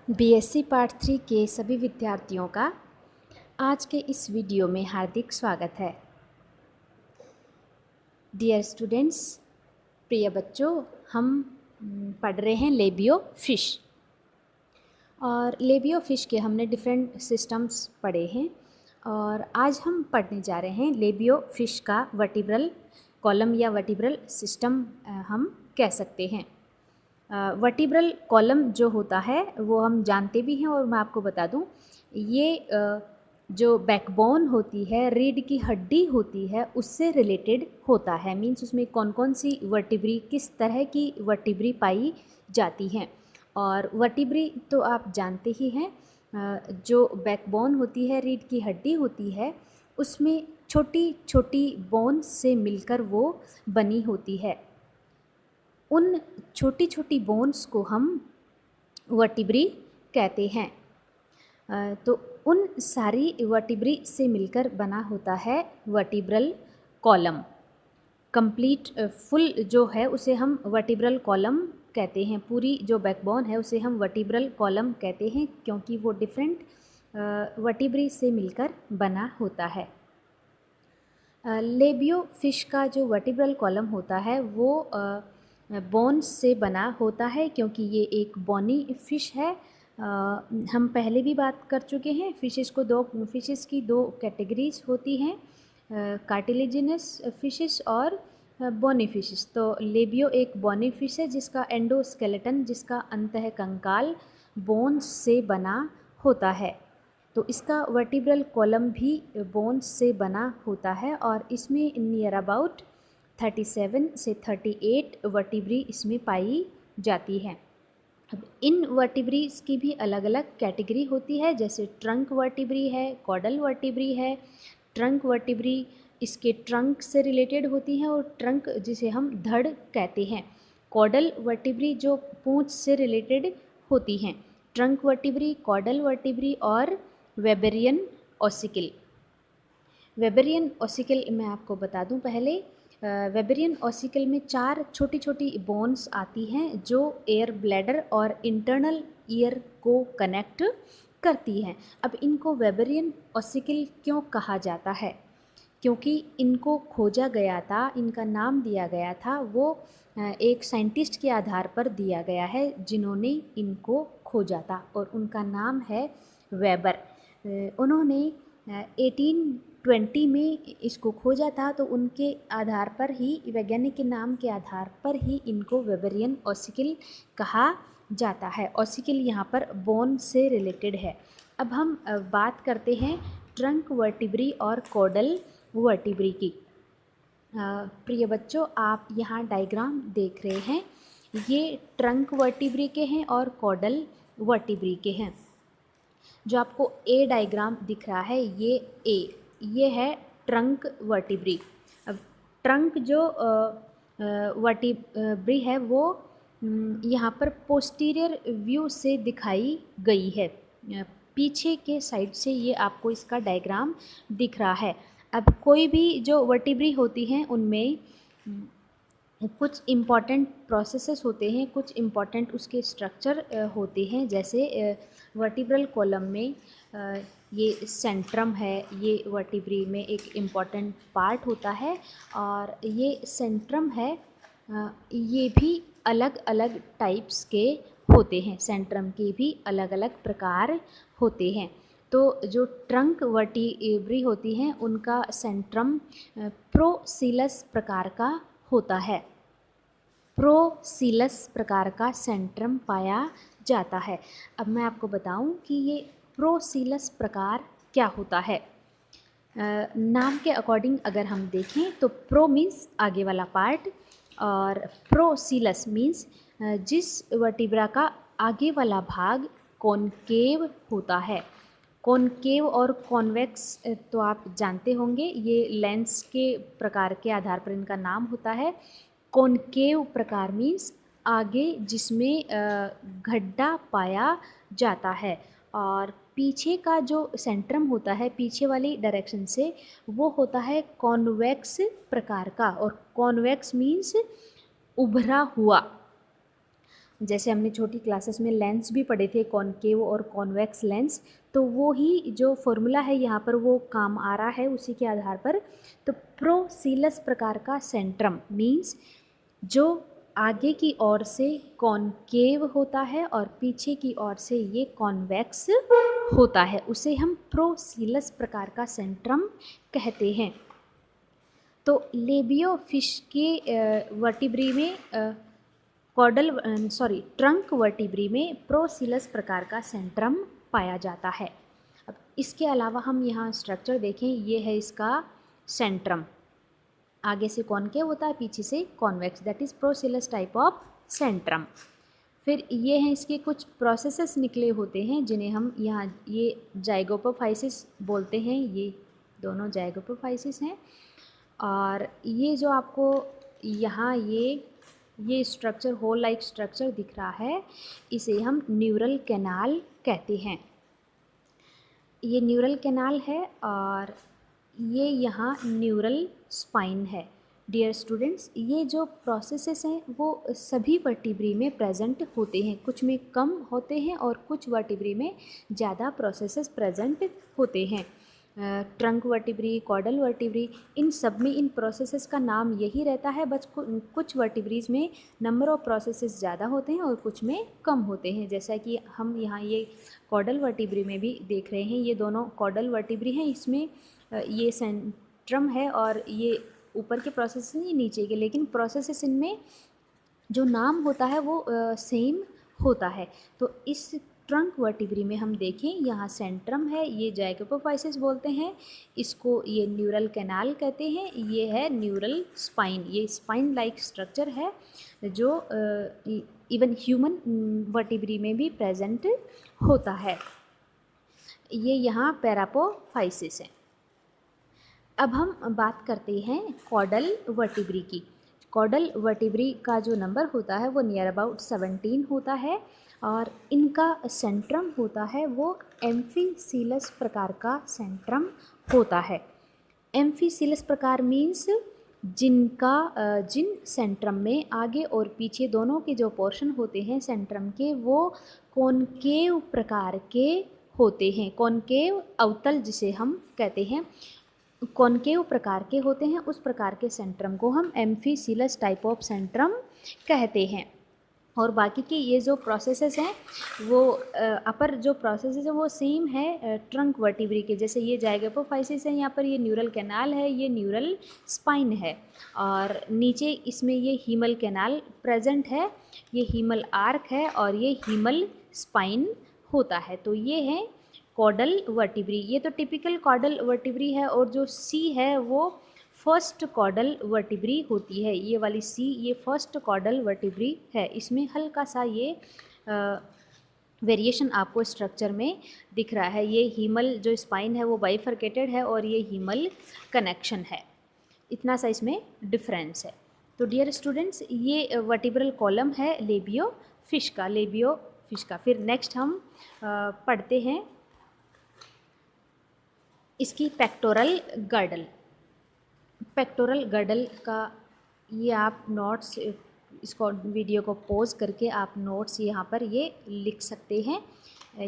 BSc part 3 के सभी विद्यार्थियों का आज के इस वीडियो में हार्दिक स्वागत है। डियर स्टूडेंट्स, प्रिय बच्चों, हम पढ़ रहे हैं लेबियो फिश। और लेबियो फिश के हमने डिफरेंट सिस्टम्स पढ़े हैं और आज हम पढ़ने जा रहे हैं लेबियो फिश का वर्टिब्रल कॉलम या वर्टिब्रल सिस्टम हम कह सकते हैं। वर्टिब्रल कॉलम जो होता है वो हम जानते भी हैं और मैं आपको बता दूं, ये जो बैकबोन होती है, रीढ़ की हड्डी होती है, उससे रिलेटेड होता है। मींस उसमें कौन कौन सी वर्टिब्री, किस तरह की वर्टिब्री पाई जाती हैं। और वर्टिब्री तो आप जानते ही हैं, जो बैकबोन होती है, रीढ़ की हड्डी होती है, उसमें छोटी छोटी बोन्स से मिलकर वो बनी होती है। उन छोटी छोटी बोन्स को हम वर्टिब्री कहते हैं। तो उन सारी वर्टिब्री से मिलकर बना होता है वर्टिब्रल कॉलम। कंप्लीट फुल जो है उसे हम वर्टिब्रल कॉलम कहते हैं। पूरी जो बैकबोन है उसे हम वर्टिब्रल कॉलम कहते हैं, क्योंकि वो डिफरेंट वर्टिब्री से मिलकर बना होता है। लेबियो फिश का जो वर्टिब्रल कॉलम होता है वो बोन्स से बना होता है, क्योंकि ये एक बोनी फिश है। हम पहले भी बात कर चुके हैं, फिशेस की दो कैटेगरीज होती हैं, कार्टिलेजिनस फिशेस और बोनी फिशेस। तो लेबियो एक बोनी फिश है जिसका एंडोस्केलेटन, जिसका अंतः कंकाल बोन्स से बना होता है। तो इसका वर्टिब्रल कॉलम भी बोन्स से बना होता है और इसमें नियर अबाउट 37 से 38 वर्टिब्री इसमें पाई जाती है। अब इन वर्टिब्रीज की भी अलग अलग कैटेगरी होती है, जैसे ट्रंक वर्टिब्री है, कॉडल वर्टिब्री है। ट्रंक वर्टिब्री इसके ट्रंक से रिलेटेड होती हैं और ट्रंक जिसे हम धड़ कहते हैं। कॉडल वर्टिब्री जो पूंछ से रिलेटेड होती हैं। ट्रंक वर्टिब्री, कॉडल वर्टिब्री और वेबेरियन ऑसिकल। वेबेरियन ऑसिकल मैं आपको बता दूं पहले। वेबेरियन ऑसिकल में 4 छोटी छोटी बोन्स आती हैं जो एयर ब्लैडर और इंटरनल ईयर को कनेक्ट करती हैं। अब इनको वेबेरियन ऑसिकल क्यों कहा जाता है? क्योंकि इनको खोजा गया था, इनका नाम दिया गया था वो एक साइंटिस्ट के आधार पर दिया गया है जिन्होंने इनको खोजा था, और उनका नाम है वेबर। उन्होंने 1820 में इसको खोजा था, तो उनके आधार पर ही, वैज्ञानिक के नाम के आधार पर ही इनको वेबेरियन ऑसिकल कहा जाता है। ऑसिकल यहाँ पर बोन से रिलेटेड है। अब हम बात करते हैं ट्रंक वर्टिब्री और कॉडल वर्टिब्री की। प्रिय बच्चों, आप यहाँ डायग्राम देख रहे हैं, ये ट्रंक वर्टिब्री के हैं और कॉडल वर्टिब्री के हैं। जो आपको ए डायग्राम दिख रहा है, ये है ट्रंक वर्टिब्री। अब ट्रंक जो वर्टिब्री है वो यहाँ पर पोस्टीरियर व्यू से दिखाई गई है। पीछे के साइड से ये आपको इसका डायग्राम दिख रहा है। अब कोई भी जो वर्टिब्री होती हैं उनमें कुछ इम्पॉर्टेंट प्रोसेसेस होते हैं, कुछ इम्पॉर्टेंट उसके स्ट्रक्चर होते हैं। जैसे वर्टिब्रल कॉलम में ये सेंट्रम है, ये वर्टिब्री में एक इम्पॉर्टेंट पार्ट होता है। और ये सेंट्रम है, ये भी अलग अलग टाइप्स के होते हैं। सेंट्रम के भी अलग अलग प्रकार होते हैं। तो जो ट्रंक वर्टिब्री होती हैं उनका सेंट्रम प्रोसीलस प्रकार का होता है। प्रोसीलस प्रकार का सेंट्रम पाया जाता है। अब मैं आपको बताऊं कि ये प्रोसीलस प्रकार क्या होता है। नाम के अकॉर्डिंग अगर हम देखें तो प्रो मीन्स आगे वाला पार्ट, और प्रोसीलस मीन्स जिस वर्टिब्रा का आगे वाला भाग कॉनकेव होता है। कॉनकेव और कॉन्वेक्स तो आप जानते होंगे, ये लेंस के प्रकार के आधार पर इनका नाम होता है। कॉनकेव प्रकार मीन्स आगे जिसमें गड्ढा पाया जाता है, और पीछे का जो सेंट्रम होता है पीछे वाली डायरेक्शन से, वो होता है कॉन्वेक्स प्रकार का। और कॉन्वेक्स मीन्स उभरा हुआ। जैसे हमने छोटी क्लासेस में लेंस भी पढ़े थे, कॉनकेव और कॉन्वेक्स लेंस, तो वो ही जो फॉर्मूला है यहाँ पर वो काम आ रहा है उसी के आधार पर। तो प्रोसीलस प्रकार का सेंट्रम मीन्स जो आगे की ओर से कॉनकेव होता है और पीछे की ओर से ये कॉन्वेक्स होता है, उसे हम प्रोसीलस प्रकार का सेंट्रम कहते हैं। तो लेबियो फिश के वर्टिब्री में ट्रंक वर्टिब्री में प्रोसीलस प्रकार का सेंट्रम पाया जाता है। अब इसके अलावा हम यहाँ स्ट्रक्चर देखें, ये है इसका सेंट्रम, आगे से कॉनकेव होता है, पीछे से convex, that is procoelous type of centrum. फिर ये हैं इसके कुछ प्रोसेसेस निकले होते हैं जिन्हें हम यहाँ ये जाइगोपोफाइसिस बोलते हैं, ये दोनों जाइगोपोफाइसिस हैं। और ये जो आपको यहाँ ये स्ट्रक्चर होल लाइक स्ट्रक्चर दिख रहा है, इसे हम न्यूरल कैनाल कहते हैं। ये न्यूरल कैनाल है और ये यहाँ न्यूरल स्पाइन है। डियर स्टूडेंट्स, ये जो प्रोसेसेस हैं वो सभी वर्टिब्री में प्रेजेंट होते हैं, कुछ में कम होते हैं और कुछ वर्टिब्री में ज़्यादा प्रोसेसेस प्रेजेंट होते हैं। ट्रंक वर्टिब्री, कॉर्डल वर्टिब्री, इन सब में इन प्रोसेसेस का नाम यही रहता है, बस कुछ वर्टिब्रीज में नंबर ऑफ प्रोसेसेस ज़्यादा होते हैं और कुछ में कम होते हैं। जैसा कि हम यहाँ ये कॉर्डल वर्टिब्री में भी देख रहे हैं, ये दोनों कॉर्डल वर्टिब्री हैं, इसमें ये सेंट्रम है और ये ऊपर के प्रोसेस हैं, ये नीचे के, लेकिन प्रोसेसेस इनमें जो नाम होता है वो सेम होता है। तो इस ट्रंक वर्टिब्री में हम देखें, यहाँ सेंट्रम है, ये जाइगोपोफाइसिस बोलते हैं, इसको ये न्यूरल कैनाल कहते हैं, ये है न्यूरल स्पाइन, ये स्पाइन लाइक स्ट्रक्चर है जो इवन ह्यूमन वर्टिब्री में भी प्रेजेंट होता है। ये यहाँ पैरापोफाइसिस है। अब हम बात करते हैं कॉर्डल वर्टिब्री की। कॉर्डल वर्टिब्री का जो नंबर होता है वो नियर अबाउट 17 होता है और इनका सेंट्रम होता है वो एम्फीसीलस प्रकार का सेंट्रम होता है। एम्फीसीलस प्रकार मीन्स जिन सेंट्रम में आगे और पीछे दोनों के जो पोर्शन होते हैं सेंट्रम के वो कॉनकेव प्रकार के होते हैं, कॉनकेव अवतल जिसे हम कहते हैं, कॉनकेव प्रकार के होते हैं, उस प्रकार के सेंट्रम को हम एम्फीसीलस टाइप ऑफ सेंट्रम कहते हैं। और बाकी के ये जो प्रोसेसेस हैं वो अपर जो प्रोसेसेस है वो सेम है ट्रंक वर्टिब्री के, जैसे ये जाइगोपोफाइसिस है, यहाँ पर ये न्यूरल कैनाल है, ये न्यूरल स्पाइन है और नीचे इसमें ये हीमल कैनाल प्रेजेंट है, ये हीमल आर्क है और ये हीमल स्पाइन होता है। तो ये है कॉर्डल वर्टिब्री, ये तो टिपिकल कॉर्डल वर्टिब्री है। और जो सी है वो फर्स्ट कॉर्डल वर्टिब्री होती है, ये वाली सी ये फर्स्ट कॉर्डल वर्टिब्री है। इसमें हल्का सा ये वेरिएशन आपको स्ट्रक्चर में दिख रहा है, ये हीमल जो स्पाइन है वो बाइफरकेटेड है और ये हीमल कनेक्शन है, इतना सा इसमें डिफरेंस है। तो डियर स्टूडेंट्स, ये वर्टिब्रल कॉलम है लेबियो फिश का। फिर नेक्स्ट हम पढ़ते हैं इसकी पेक्टोरल गर्डल। पेक्टोरल गर्डल का ये आप नोट्स, इसको वीडियो को पॉज करके आप नोट्स यहाँ पर ये लिख सकते हैं।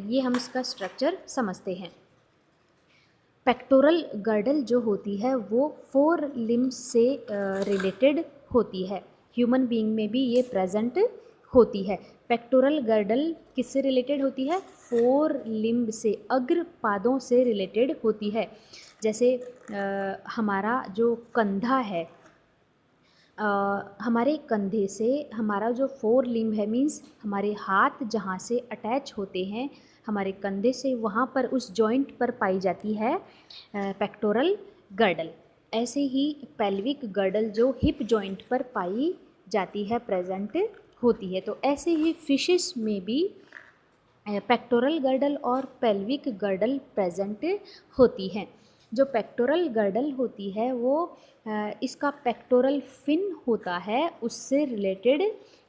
ये हम इसका स्ट्रक्चर समझते हैं। पेक्टोरल गर्डल जो होती है वो 4 लिम्स से रिलेटेड होती है, ह्यूमन बीइंग में भी ये प्रेजेंट होती है। पेक्टोरल गर्डल किससे रिलेटेड होती है? 4 लिम्ब से, अग्र पादों से रिलेटेड होती है। जैसे हमारा जो कंधा है, हमारे कंधे से हमारा जो 4 लिम्ब है, मीन्स हमारे हाथ जहाँ से अटैच होते हैं हमारे कंधे से, वहाँ पर उस जॉइंट पर पाई जाती है पेक्टोरल गर्डल। ऐसे ही पेल्विक गर्डल जो हिप जॉइंट पर पाई जाती है प्रेजेंट होती है। तो ऐसे ही फिशेस में भी पेक्टोरल गर्डल और पेल्विक गर्डल प्रेजेंट होती हैं। जो पेक्टोरल गर्डल होती है वो इसका पेक्टोरल फिन होता है उससे रिलेटेड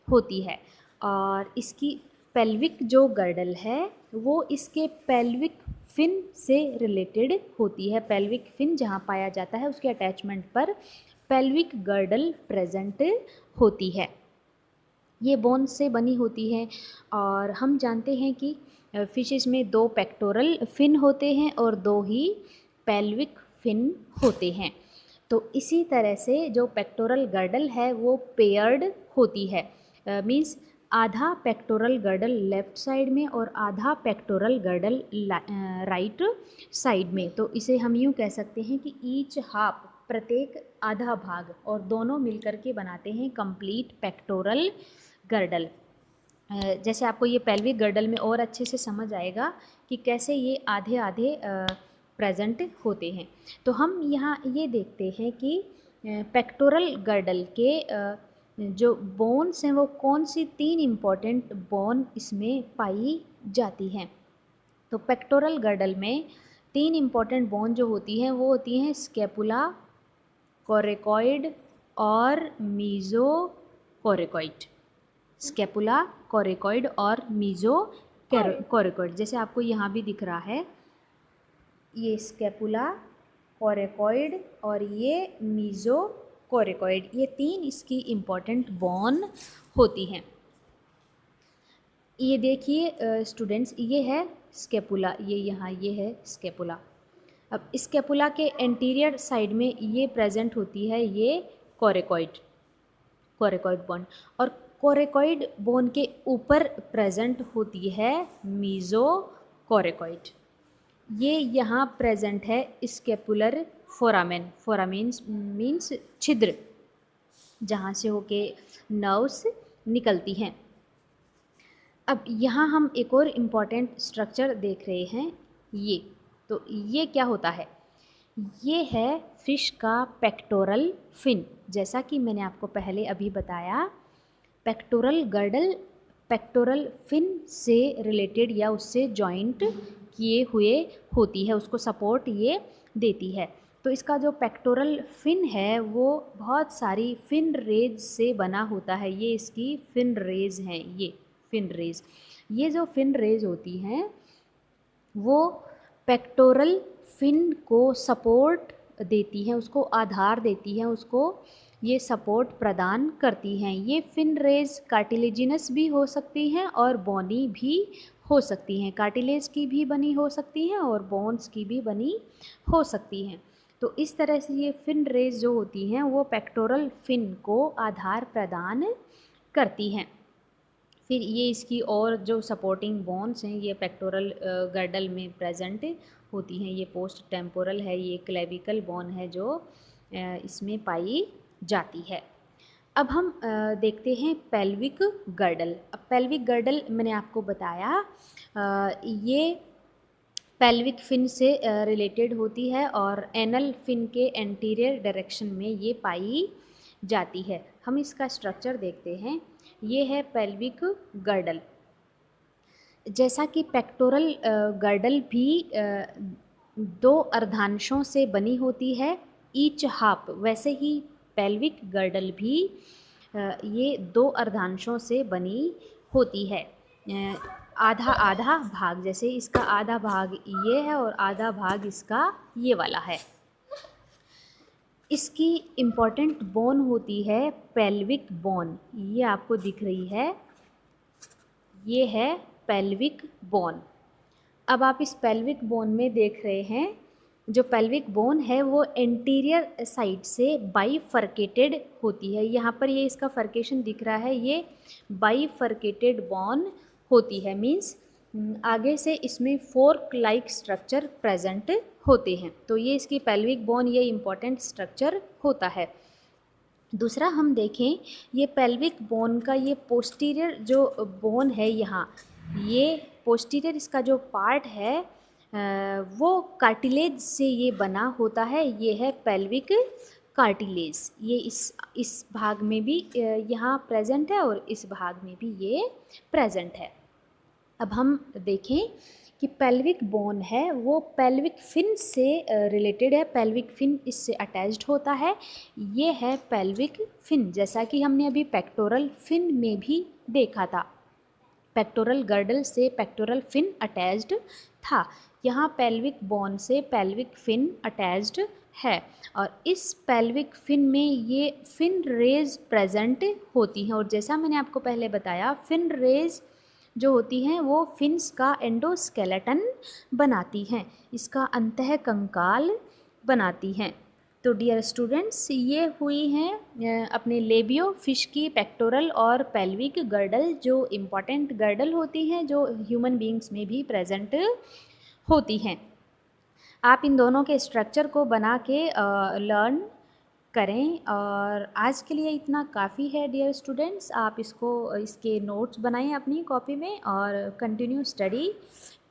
होती है, और इसकी पेल्विक जो गर्डल है वो इसके पेल्विक फिन से रिलेटेड होती है। पेल्विक फिन जहाँ पाया जाता है उसके अटैचमेंट पर पेल्विक गर्डल प्रेजेंट होती है। ये बोन से बनी होती है। और हम जानते हैं कि फिशेस में 2 पेक्टोरल फिन होते हैं और 2 ही पेल्विक फिन होते हैं। तो इसी तरह से जो पेक्टोरल गर्डल है वो पेयर्ड होती है, मींस आधा पेक्टोरल गर्डल लेफ़्ट साइड में और आधा पेक्टोरल गर्डल राइट साइड में। तो इसे हम यूँ कह सकते हैं कि ईच हाफ, प्रत्येक आधा भाग, और दोनों मिलकर के बनाते हैं कंप्लीट पेक्टोरल गर्डल। जैसे आपको ये पेल्विक गर्डल में और अच्छे से समझ आएगा कि कैसे ये आधे आधे प्रेजेंट होते हैं। तो हम यहाँ ये देखते हैं कि पेक्टोरल गर्डल के जो बोन्स हैं वो कौन सी 3 इम्पॉर्टेंट बोन इसमें पाई जाती हैं। तो पेक्टोरल गर्डल में 3 इम्पॉर्टेंट बोन जो होती हैं वो होती हैं स्कैपुला, कोरेकॉइड और मीजो कोरेकॉइड। स्कैपुला, कोरेकॉइड और मीजो कोरेकॉइड, जैसे आपको यहाँ भी दिख रहा है, ये स्कैपुला, कोरेकॉइड और ये मीजो कोरेकॉइड, ये 3 इसकी इम्पॉर्टेंट बोन होती हैं। ये देखिए स्टूडेंट्स, ये है स्कैपुला, ये यहाँ ये है स्कैपुला। अब स्कैपुला के एंटीरियर साइड में ये प्रेजेंट होती है ये कोरेकॉइड बोन, और कोरेकॉइड बोन के ऊपर प्रेजेंट होती है मीजो कोरेकॉइड। ये यहाँ प्रेजेंट है स्कैपुलर फोरामेन। फोरामेन्स मीन्स छिद्र, जहाँ से होके नर्व्स निकलती हैं। अब यहाँ हम एक और इम्पॉर्टेंट स्ट्रक्चर देख रहे हैं, ये तो ये क्या होता है, ये है फिश का पेक्टोरल फिन। जैसा कि मैंने आपको पहले अभी बताया, पेक्टोरल गर्डल पेक्टोरल फिन से रिलेटेड या उससे जॉइंट किए हुए होती है, उसको सपोर्ट ये देती है। तो इसका जो पेक्टोरल फिन है वो बहुत सारी फिन रेज से बना होता है। ये इसकी फिन रेज हैं, ये फिन रेज, ये जो फिन रेज होती हैं वो पेक्टोरल फिन को सपोर्ट देती हैं, उसको आधार देती हैं, उसको ये सपोर्ट प्रदान करती हैं। ये फिन रेज कार्टिलेजिनस भी हो सकती हैं और बोनी भी हो सकती हैं, कार्टिलेज की भी बनी हो सकती हैं और बोन्स की भी बनी हो सकती हैं। तो इस तरह से ये फिन रेज जो होती हैं वो पेक्टोरल फिन को आधार प्रदान करती हैं। फिर ये इसकी और जो सपोर्टिंग बोन्स हैं ये पेक्टोरल गर्डल में प्रेजेंट होती हैं। ये पोस्ट टेम्पोरल है, ये क्लेविकल बोन है जो इसमें पाई जाती है। अब हम देखते हैं पेल्विक गर्डल। अब पेल्विक गर्डल मैंने आपको बताया ये पेल्विक फिन से रिलेटेड होती है और एनल फिन के एंटीरियर डायरेक्शन में ये पाई जाती है। हम इसका स्ट्रक्चर देखते हैं, ये है पेल्विक गर्डल। जैसा कि पेक्टोरल गर्डल भी 2 अर्धांशों से बनी होती है ईच हाफ, वैसे ही पेल्विक गर्डल भी ये 2 अर्धांशों से बनी होती है। आधा आधा भाग, जैसे इसका आधा भाग ये है और आधा भाग इसका ये वाला है। इसकी इम्पॉर्टेंट बोन होती है पेल्विक बोन, ये आपको दिख रही है, ये है पेल्विक बोन। अब आप इस पेल्विक बोन में देख रहे हैं, जो पेल्विक बोन है वो एंटीरियर साइड से बाइफर्केटेड होती है। यहाँ पर ये इसका फर्केशन दिख रहा है, ये बाइफर्केटेड बोन होती है, मीन्स आगे से इसमें फोर्क लाइक स्ट्रक्चर प्रेजेंट होते हैं। तो ये इसकी पेल्विक बोन, ये इम्पॉर्टेंट स्ट्रक्चर होता है। दूसरा हम देखें, ये पेल्विक बोन का ये पोस्टीरियर जो बोन है, यहाँ ये पोस्टीरियर इसका जो पार्ट है वो कार्टिलेज से ये बना होता है। ये है पेल्विक कार्टिलेज, ये इस भाग में भी यहाँ प्रेजेंट है और इस भाग में भी ये प्रेजेंट है। अब हम देखें कि पेल्विक बोन है वो पेल्विक फिन से रिलेटेड है, पेल्विक फिन इससे अटैच्ड होता है। ये है पेल्विक फिन, जैसा कि हमने अभी पेक्टोरल फिन में भी देखा था, पेक्टोरल गर्डल से पेक्टोरल फिन अटैच्ड था। यहाँ पेल्विक बोन से पेल्विक फिन अटैच्ड है। और इस पेल्विक फिन में ये फिन रेज प्रेजेंट होती हैं, और जैसा मैंने आपको पहले बताया फिन रेज जो होती हैं वो फिन्स का एंडोस्केलेटन बनाती हैं, इसका अंतः कंकाल बनाती हैं। तो डियर स्टूडेंट्स, ये हुई हैं अपने लेबियो फिश की पेक्टोरल और पेल्विक गर्डल, जो इम्पॉर्टेंट गर्डल होती हैं जो ह्यूमन बींग्स में भी प्रेजेंट होती हैं। आप इन दोनों के स्ट्रक्चर को बना के लर्न करें। और आज के लिए इतना काफ़ी है डियर स्टूडेंट्स, आप इसके नोट्स बनाएं अपनी कॉपी में और कंटिन्यू स्टडी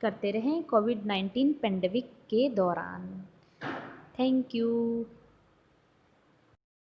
करते रहें कोविड-19 पेंडेमिक के दौरान। Thank you.